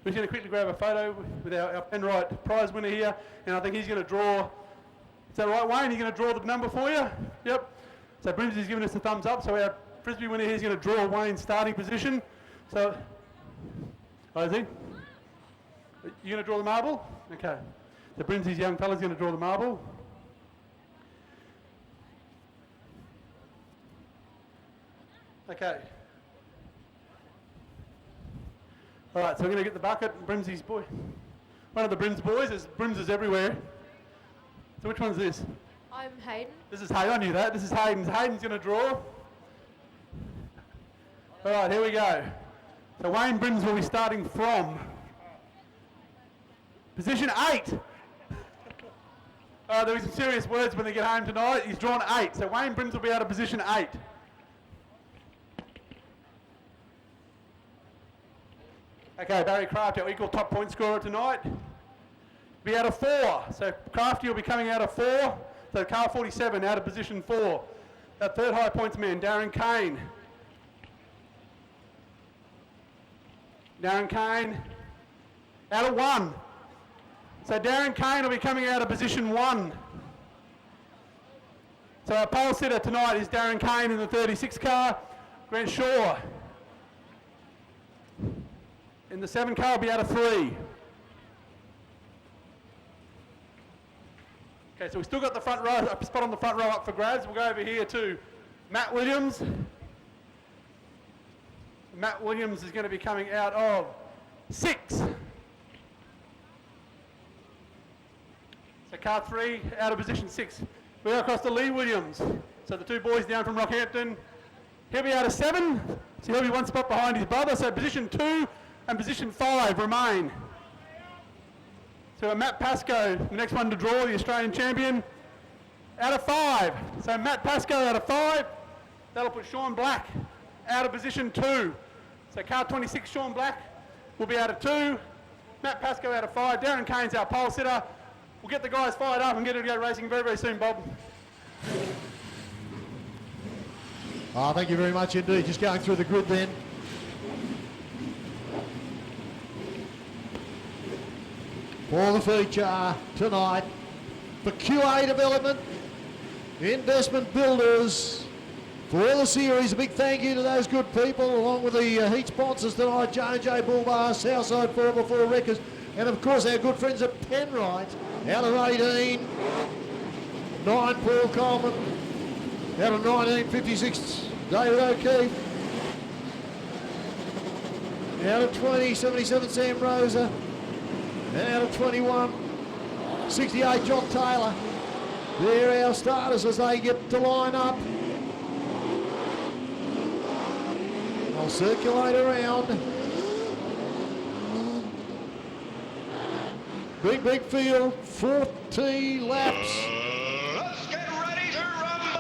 We're going to quickly grab a photo with our Penrite prize winner here, and I think he's going to draw. Is that right, Wayne? He's going to draw the number for you? Yep. So Brimsy's giving us a thumbs up, so our Frisbee winner here is going to draw Wayne's starting position. So, oh, is he? You're going to draw the marble? Okay. So Brimsy's young fella's going to draw the marble. Okay. All right, so we're going to get the bucket. Brimsy's boy. One of the Brims boys. There's Brimses everywhere. So which one's this? I'm Hayden. This is Hayden. I knew that. This is Hayden. Hayden's going to draw. All right, here we go. So Wayne Brims will be starting from position 8. There'll be some serious words when they get home tonight. He's drawn 8. So Wayne Brims will be out of position 8. Okay, Barry Craft, our equal top point scorer tonight, be out of 4. So Crafty will be coming out of 4. So car 47 out of position 4. That third high points man, Darren Kane. Darren Kane out of 1. So Darren Kane will be coming out of position 1. So our pole sitter tonight is Darren Kane in the 36 car. Grant Shaw in the 7 car will be out of 3. Okay, so we've still got the front row, a spot on the front row up for grabs. We'll go over here to Matt Williams. Matt Williams is going to be coming out of 6. So car 3 out of position 6. We go across to Lee Williams. So the 2 boys down from Rockhampton. He'll be out of 7. So he'll be 1 spot behind his brother. So position 2 and position 5 remain. So Matt Pascoe, the next one to draw, the Australian champion, out of 5. So Matt Pascoe out of 5. That'll put Sean Black out of position 2. So car 26, Sean Black, will be out of 2. Matt Pascoe out of 5. Darren Kane's our pole sitter. We'll get the guys fired up and get it to go racing very, very soon, Bob. Oh, thank you very much indeed. Just going through the grid then. For the feature tonight, for QA Development, Investment Builders, for the series, a big thank you to those good people, along with the heat sponsors tonight, J&J Bull Bar, Southside 4x4 Wreckers, and of course our good friends at Penrite, out of 18, 9 Paul Coleman, out of 1956, David O'Keefe, out of 20, 77 Sam Rosa, out of 21, 68 John Taylor. They're our starters as they get to line up. They'll circulate around. Big field, 40 laps. Let's get ready to rumble!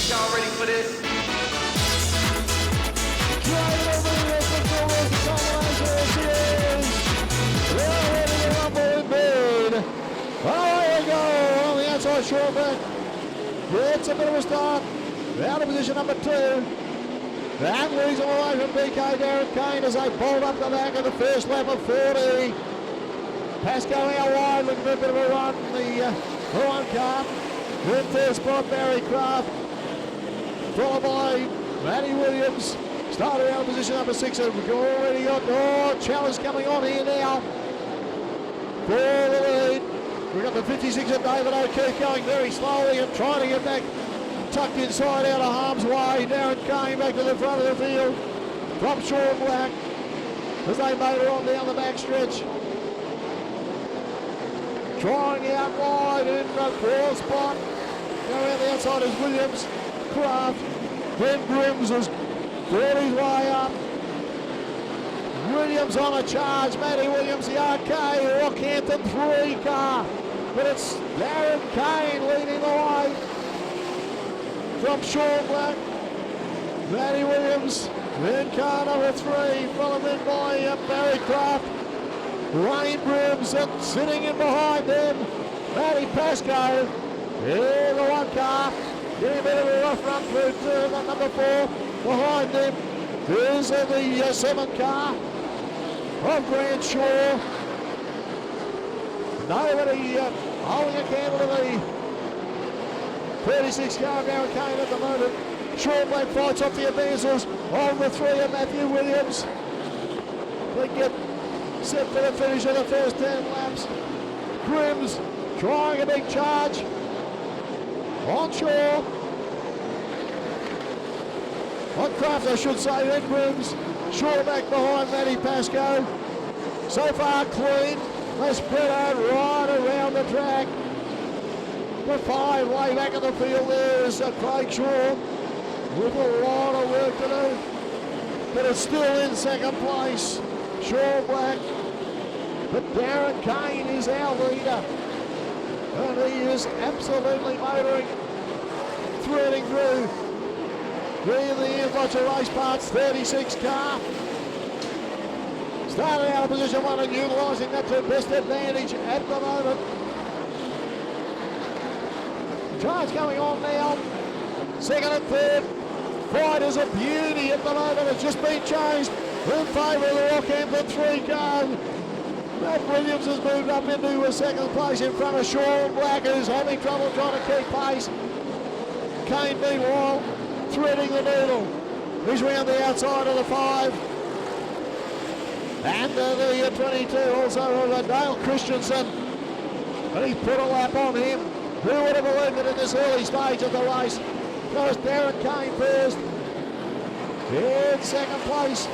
Y'all ready for this? Short back. Gets a bit of a start. Out of position number 2. And losing away from BK Darren Kane as they bolt up the back of the first lap of 40. Pascoe out wide, looking for a bit of a run. The one car. In third spot, Barry Craft. Followed by Matty Williams. Started out of position number 6. We've already got challenge coming on here now. For the lead. We've got the 56 of David O'Keefe going very slowly and trying to get back tucked inside out of harm's way. Darren Kane back to the front of the field from Sean Black as they motor on down the back stretch. Trying out wide in the 4th spot. Going around the outside is Williams, Craft, then Brims has brought his way up. Williams on a charge, Matty Williams, the RK, Rockhampton 3 car. But it's Darren Kane leading the way from Sean Black. Matty Williams. Then car number 3, followed in by Barry Craft. Wayne Brims sitting in behind them. Matty Pascoe in the 1 car. Getting a bit of a rough run through turn number 4. Behind them is the 7 car of Grant Shaw. Nobody holding a candle to the 36 car of Darren Kane at the moment. Sean Black fights off the advances on the 3 of Matthew Williams. They get set for the finish of the first 10 laps. Grims trying a big charge on Shaw. On Craft, I should say, then Grims. Shaw back behind Matty Pascoe. So far clean. They spread out right around the track. The 5 way back in the field there is Craig Shaw with a lot of work to do. But it's still in second place. Shaw Black. But Darren Kane is our leader. And he is absolutely motoring, threading through. In the infrastructure race parts, 36 car. Starting out of position 1 and utilising that to best advantage at the moment. Charge going on now. Second and third. Fight is a beauty at the moment. It's just been changed in favour of the Rockhampton 3 car. Matt Williams has moved up into a second place in front of Sean Black, who's having trouble trying to keep pace. Kane, meanwhile, threading the needle. He's round the outside of the 5. And the 22 also of Dale Christensen. And he's put a lap on him. Who would have believed it in this early stage of the race? Goes Darren Kane first. In second place.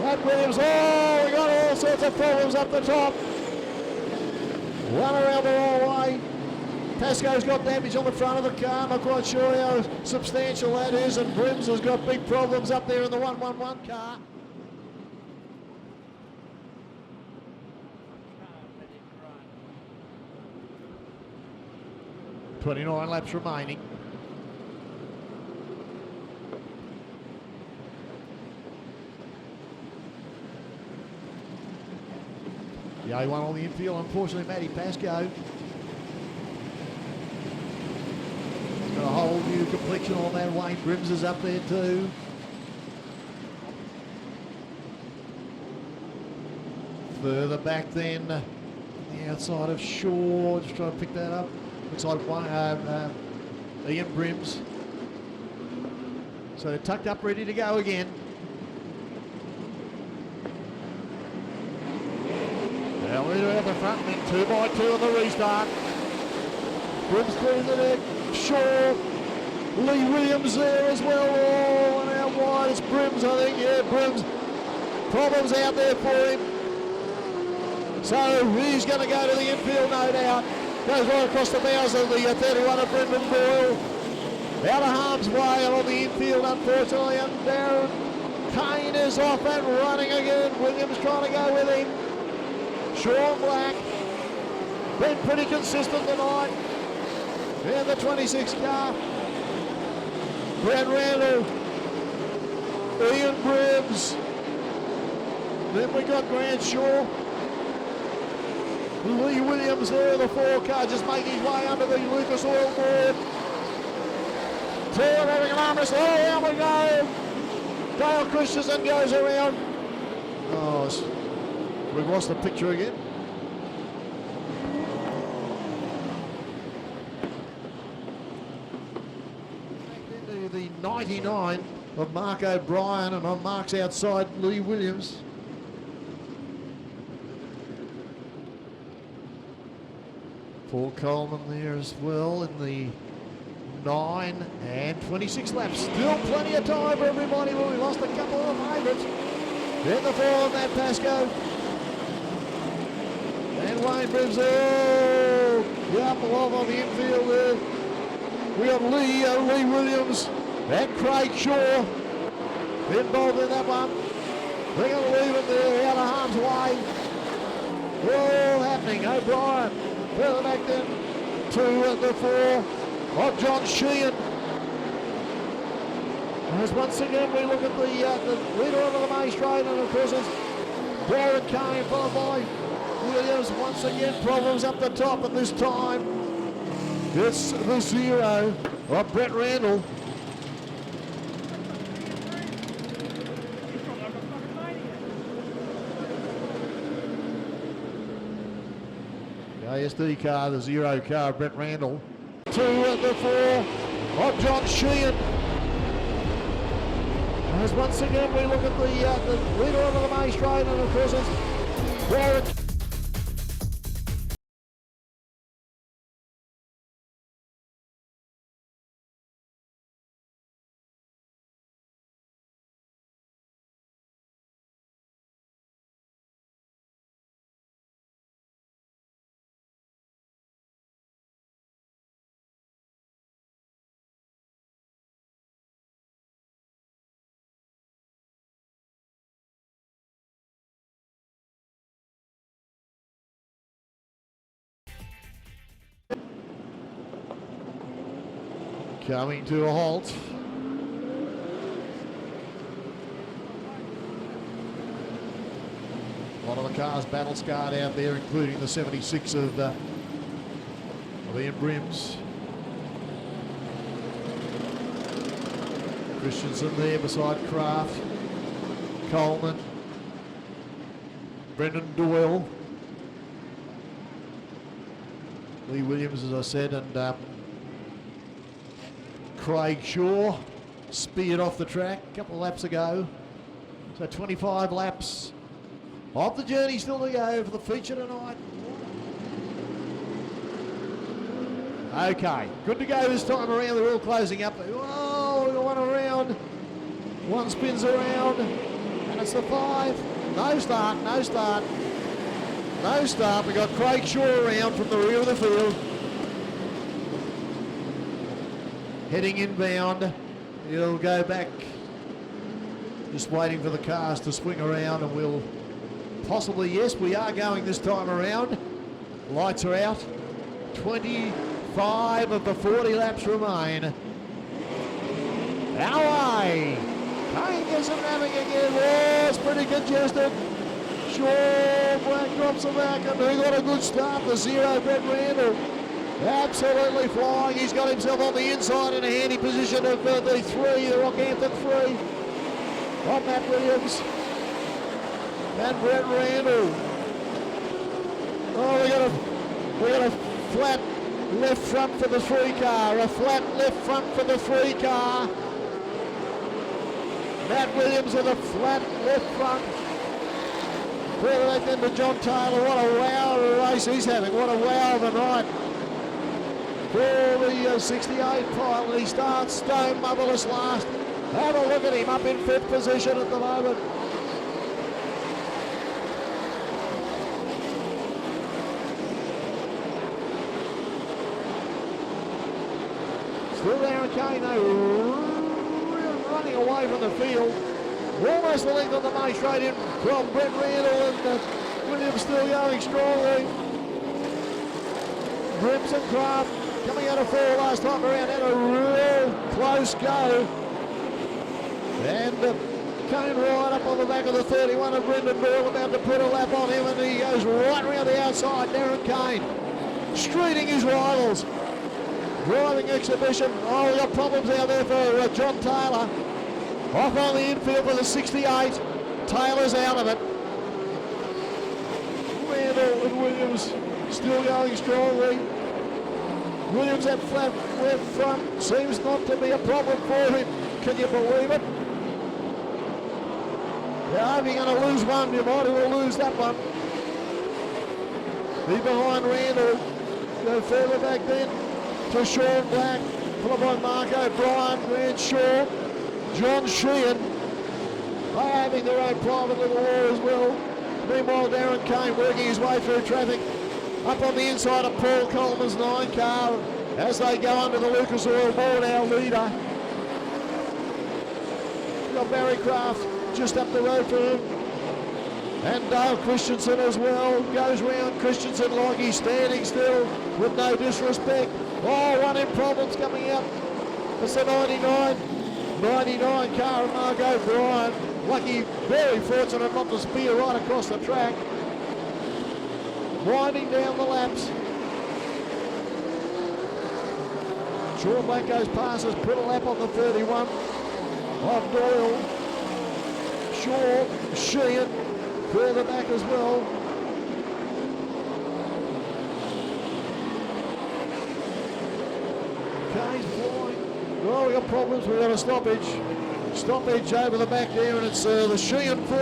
Matt Williams, oh, we got all sorts of problems up the top. One around the wrong way. Pascoe's got damage on the front of the car. I'm not quite sure how substantial that is. And Brims has got big problems up there in the 111 car. .29 laps remaining. The A1 on the infield, unfortunately, Matty Pascoe. He's got a whole new complexion on that. Wayne Brims is up there too. Further back then, the outside of Shaw, just trying to pick that up. Looks like Ian Brims. So they're tucked up, ready to go again. Now we're out the front, then 2 by 2 on the restart. Brims clearing the deck. Shaw. Lee Williams there as well. Oh, and out wide it's Brims, I think. Yeah, Brims. Problems out there for him. So he's going to go to the infield, no doubt. Goes right across the bows of the 31 of Brendan Boyle. Out of harm's way and on the infield, unfortunately. And Darren Kane is off and running again. Williams trying to go with him. Sean Black. Been pretty consistent tonight. And the 26 car. Brad Randall. Ian Brims. Then we got Grant Shaw. Lee Williams there, the 4 car, just making his way under the Lucas Oil board. Turn having an arm wrestle. Oh, down we go. Dale Christensen goes around. Oh, we've lost the picture again. Back into the 99 of Mark O'Brien, and on Mark's outside, Lee Williams. Paul Coleman there as well in the 9 and 26 laps. Still plenty of time for everybody, but we lost a couple of favourites. Then the 4 on that Pascoe. And Wayne Brims, oh, the upper love on the infield there. We got Lee Williams and Craig Shaw involved in that one. They're going to leave it there out of harm's way. All happening. O'Brien. Further back then to the 4 of John Sheehan. As once again we look at the leader of the main straight, and of course it's Darren Kane followed by Williams. Once again problems up the top, and this time it's the 0 of Brett Randall. ASD car, the 0 car, Brett Randall. 2 at the 4 of John Sheehan. As once again we look at the leader of the main straight, and of course it's Darren. Coming to a halt. A lot of the cars battle scarred out there, including the 76 of Ian Brims. Christensen there beside Kraft, Coleman, Brendan Doyle, Lee Williams, as I said, and Craig Shaw speared off the track a couple of laps ago. So 25 laps of the journey still to go for the feature tonight. Okay, good to go this time around. They're all closing up. Oh, we got one around. One spins around, and it's the 5. No start, no start. No start. We got Craig Shaw around from the rear of the field. Heading inbound, he'll go back, just waiting for the cars to swing around, and we'll possibly, yes, we are going this time around. Lights are out. 25 of the 40 laps remain. Our way. Kane gets him having again. Oh, it's pretty congested. Shaw Black drops him back, and he got a good start. The 0, Brett Randall. Absolutely flying. He's got himself on the inside in a handy position of the 3, the Rockhampton 3. On Matt Williams and Brett Randall. Oh, we got a flat left front for the 3 car. A flat left front for the 3 car. Matt Williams with a flat left front. Further back then to John Taylor. What a wow of a race he's having. What a wow of a night. For the 68 pilot, he starts stone motherless last. Have a look at him up in 5th position at the moment. Still Darren Kane though, running away from the field. Almost the length on the main straight in from Brett Randall, and Williams still going strongly. Grips and Kraft coming out of 4 last time around, had a real close go. And Kane right up on the back of the 31 of Brendan Doyle, about to put a lap on him, and he goes right around the outside. Darren Kane streeting his rivals. Driving exhibition. Oh, we got problems out there for John Taylor. Off on the infield for the 68. Taylor's out of it. Randall and Williams still going strongly. Williams at flat left front seems not to be a problem for him. Can you believe it? Yeah, if you're going to lose one, you might as well lose that one. He's behind Randall. Go further back then to Sean Black, followed by Mark O'Brien, Grant Shaw, John Sheehan. They're having their own private little war as well. Meanwhile, Darren Kane working his way through traffic. Up on the inside of Paul Coleman's 9 car as they go under the Lucas Oil board, our leader. We've got Barry Kraft just up the road for him. And Dale Christensen as well. Goes round Christensen like he's standing still with no disrespect. Oh, one in problems coming out. It's the 99. 99 car and Mark O'Brien. Lucky, very fortunate not to spear right across the track. Winding down the laps. Sean Black goes past us, put a lap on the 31 of Doyle. Shaw, Sheehan, further back as well. K's flying. Well, we got problems. We've got a stoppage. Stoppage over the back there, and it's the Sheehan 4.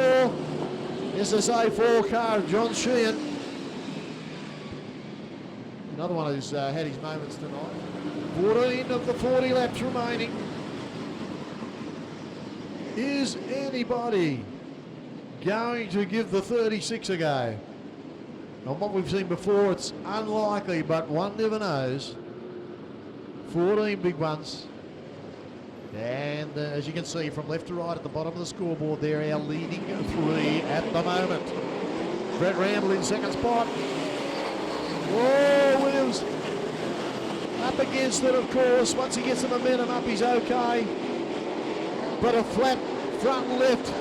SSA 4 car, John Sheehan. Another one who's had his moments tonight. 14 of the 40 laps remaining. Is anybody going to give the 36 a go? On what we've seen before, it's unlikely, but one never knows. 14 big ones. And as you can see from left to right at the bottom of the scoreboard there, our leading 3 at the moment. Brett Randall in second spot. Whoa, Williams up against it, of course. Once he gets the momentum up, he's okay. But a flat front left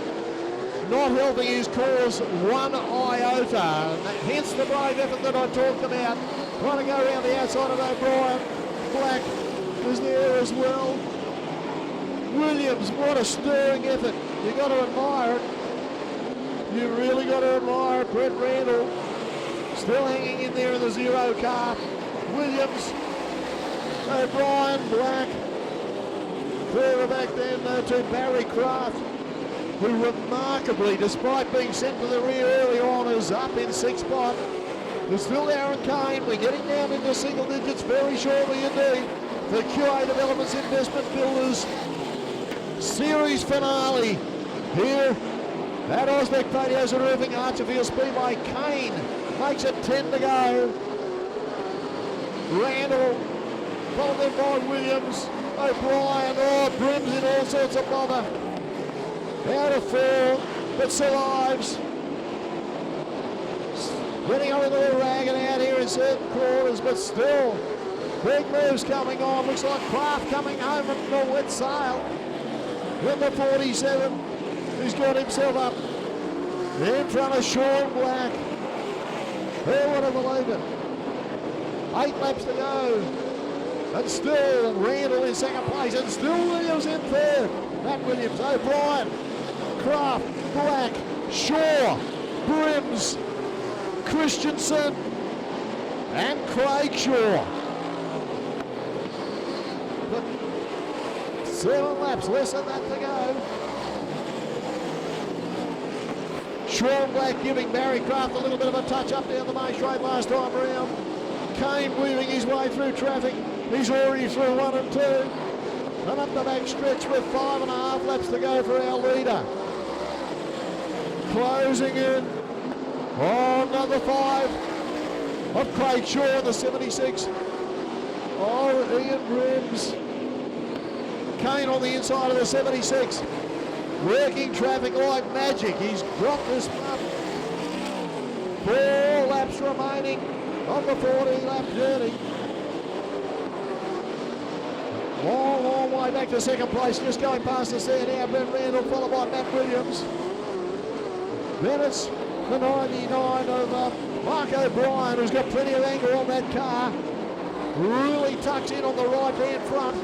not helping his cause one iota. Hence the brave effort that I talked about. Trying to go around the outside of O'Brien. Black is there as well. Williams, what a stirring effort. You've got to admire it. You really got to admire it. Brett Randall still hanging in there in the 0 car. Williams, O'Brien, Black. Further back then to Barry Kraft, who remarkably, despite being sent to the rear early on, is up in 6th spot. There's still Aaron Kane. We're getting down into single digits very shortly indeed. The QA Developments Investment Builders Series finale here at Ausbec Patios and Roofing, Archerfield Speedway. Kane makes it 10 to go. Randall, followed then by Williams. O'Brien, brims in all sorts of bother. Out of 4, but survives. Getting on a little ragged out here in certain quarters, but still, big moves coming on. Looks like Kraft coming home from the wet sail. Number 47, who's got himself up in front of Sean Black. Who would have believed it? 8 laps to go. And still Randall in second place, and still Williams in third. Matt Williams, O'Brien, Kraft, Black, Shaw, Brims, Christensen, and Craig Shaw. But 7 laps, less than that to go. Sean Black giving Barry Kraft a little bit of a touch up down the main straight last time round. Kane weaving his way through traffic. He's already through 1 and 2. And up the back stretch with 5.5 laps to go for our leader. Closing in on number 5 of Craig Shaw, the 76. Oh, Ian Brims. Kane on the inside of the 76. Working traffic like magic. He's dropped this up. 4 laps remaining on the 40-lap journey. Long way back to second place, just going past us there now. Brett Randall, followed by Matt Williams. Then it's the 99 of Mark O'Brien, who's got plenty of angle on that car. Really tucks in on the right-hand front.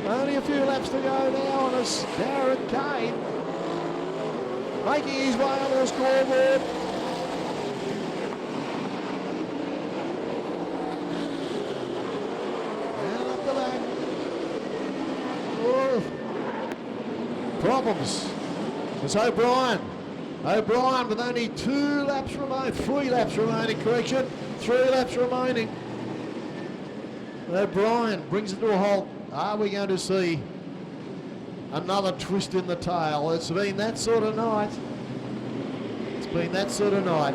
Only a few laps to go now, and it's Darren Kane making his way onto the scoreboard. Problems. It's O'Brien. O'Brien with only 2 laps remaining, 3 laps remaining, correction. 3 laps remaining. O'Brien brings it to a halt. Are we going to see another twist in the tail? It's been that sort of night. It's been that sort of night.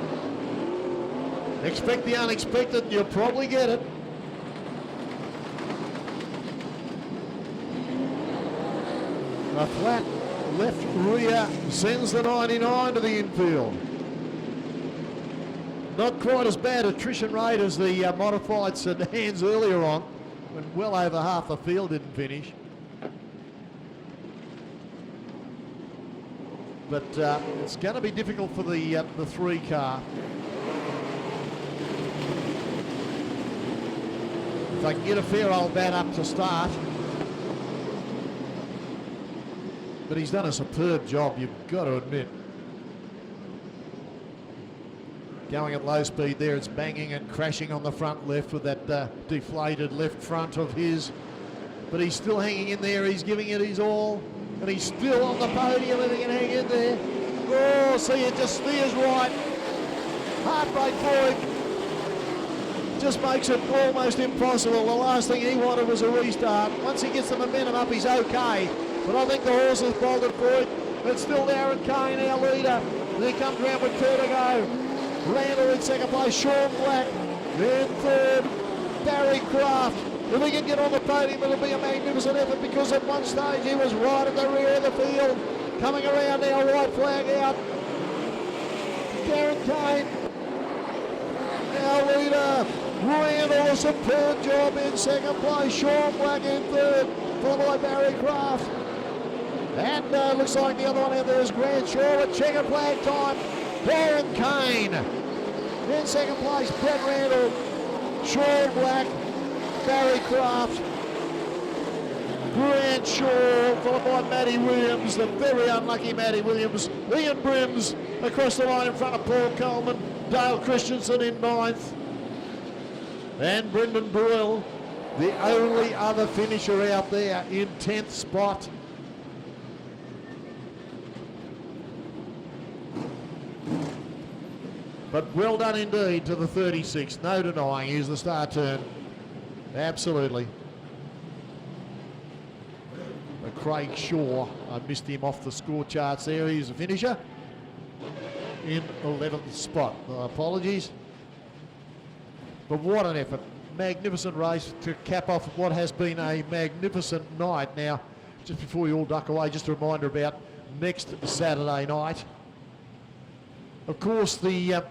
Expect the unexpected, you'll probably get it. A flat left rear sends the 99 to the infield. Not quite as bad attrition rate as the modified sedans earlier on. when well over half the field didn't finish. But it's going to be difficult for the 3 car. If they can get a fair old bat up to start. But he's done a superb job, you've got to admit. Going at low speed there, it's banging and crashing on the front left with that deflated left front of his. But he's still hanging in there, he's giving it his all. And he's still on the podium and he can hang in there. Oh, see, it just steers right. Heartbreak for him. Just makes it almost impossible. The last thing he wanted was a restart. Once he gets the momentum up, he's okay. But I think the horse has bolted for it. It's still Darren Kane, our leader. He comes round with 2 to go. Randall in second place, Sean Black in third, Barry Kraft. If we can get on the podium, it'll be a magnificent effort because at one stage he was right at the rear of the field. Coming around now, white flag out. Darren Kane, our leader. Randall, a superb job in second place. Sean Black in third, followed by Barry Kraft. And looks like the other one out there is Grant Shaw at checkered flag time. Darren Kane in second place, Brett Randall, Sean Black, Barry Kraft, Grant Shaw, followed by Matty Williams, the very unlucky Matty Williams. Ian Brims across the line in front of Paul Coleman, Dale Christensen in 9th. And Brendan Boyle, the only other finisher out there in 10th spot. But well done indeed to the 36, no denying. Here's the start turn. Absolutely. But Craig Shaw, I missed him off the score charts there. He's a finisher in 11th spot. Apologies. But what an effort. Magnificent race to cap off what has been a magnificent night. Now, just before you all duck away, just a reminder about next Saturday night. Of course, the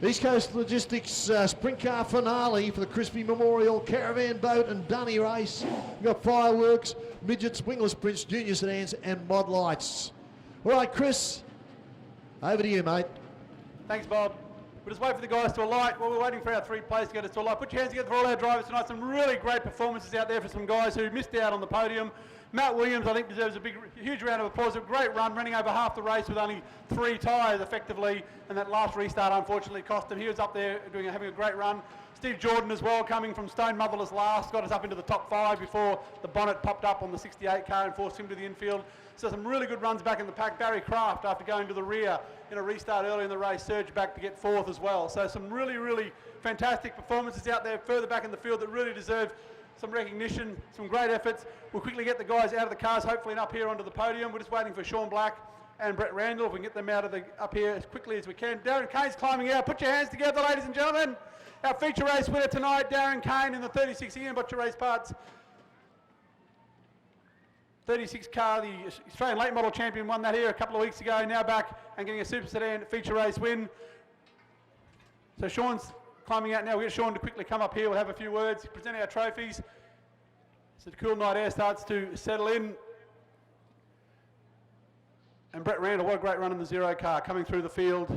East Coast Logistics Sprint Car Finale for the Crispy Memorial Caravan Boat and Dunny Race. We've got fireworks, midgets, wingless sprints, junior sedans and mod lights. All right, Chris, over to you, mate. Thanks, Bob. We'll just wait for the guys to alight. While we're waiting for our 3 players to get us to alight, put your hands together for all our drivers tonight. Some really great performances out there for some guys who missed out on the podium. Matt Williams, I think, deserves a huge round of applause. A great run, running over half the race with only 3 tyres effectively, and that last restart unfortunately cost him. He was up there having a great run. Steve Jordan as well, coming from Stone Motherless last, got us up into the top 5 before the bonnet popped up on the 68 car and forced him to the infield. So some really good runs back in the pack. Barry Kraft, after going to the rear in a restart early in the race, surged back to get 4th as well. So some really, really fantastic performances out there further back in the field that really deserve some recognition, some great efforts. We'll quickly get the guys out of the cars, hopefully and up here onto the podium. We're just waiting for Sean Black and Brett Randall, if we can get them up here as quickly as we can. Darren Kane's climbing out. Put your hands together, ladies and gentlemen. Our feature race winner tonight, Darren Kane in the 36 Ian Butcher Race Parts 36 car, the Australian late model champion, won that here a couple of weeks ago, now back and getting a super sedan feature race win. So Sean's climbing out now. We'll get Sean to quickly come up here. We'll have a few words, present our trophies. So the cool night air starts to settle in. And Brett Randall, what a great run in the 0 car, coming through the field.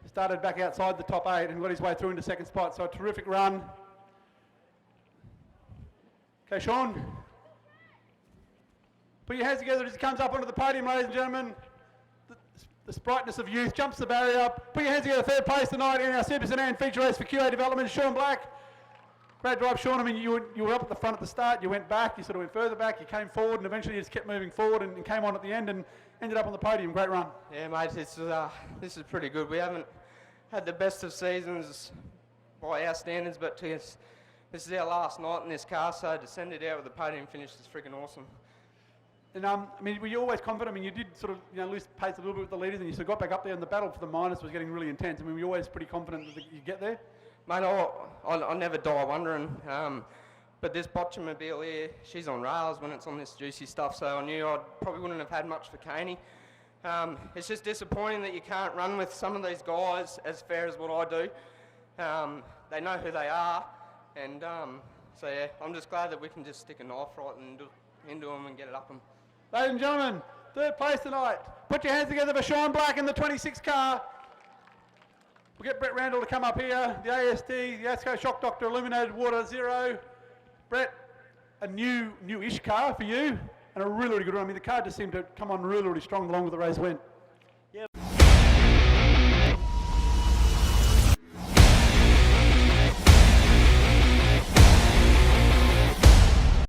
Started back outside the top 8 and got his way through into second spot. So a terrific run. Okay, Sean. Put your hands together as he comes up onto the podium, ladies and gentlemen. The sprightness of youth jumps the barrier up. Put your hands together, 3rd place tonight in our Super Sedan feature race for QA Development, Sean Black. Great drive, Sean. I mean, you were up at the front at the start, you went back, you sort of went further back, you came forward, and eventually you just kept moving forward and came on at the end and ended up on the podium. Great run. Yeah, mate, this is pretty good. We haven't had the best of seasons by our standards, but this is our last night in this car, so to send it out with a podium finish is freaking awesome. And I mean, were you always confident? I mean, you did sort of lose pace a little bit with the leaders, and you sort of got back up there, and the battle for the minors was getting really intense. I mean, were you always pretty confident that you'd get there? Mate, I never die wondering. But this Botchamobile here, she's on rails when it's on this juicy stuff, so I knew I probably wouldn't have had much for Caney. It's just disappointing that you can't run with some of these guys as fair as what I do. They know who they are, and So yeah, I'm just glad that we can just stick a knife right into them and get it up them. Ladies and gentlemen, third place tonight. Put your hands together for Sean Black in the 26 car. We'll get Brett Randall to come up here. The ASD, the ASCO Shock Doctor Illuminated Water Zero. Brett, a newish car for you, and a really, really good one. I mean, the car just seemed to come on really, really strong along with the race went.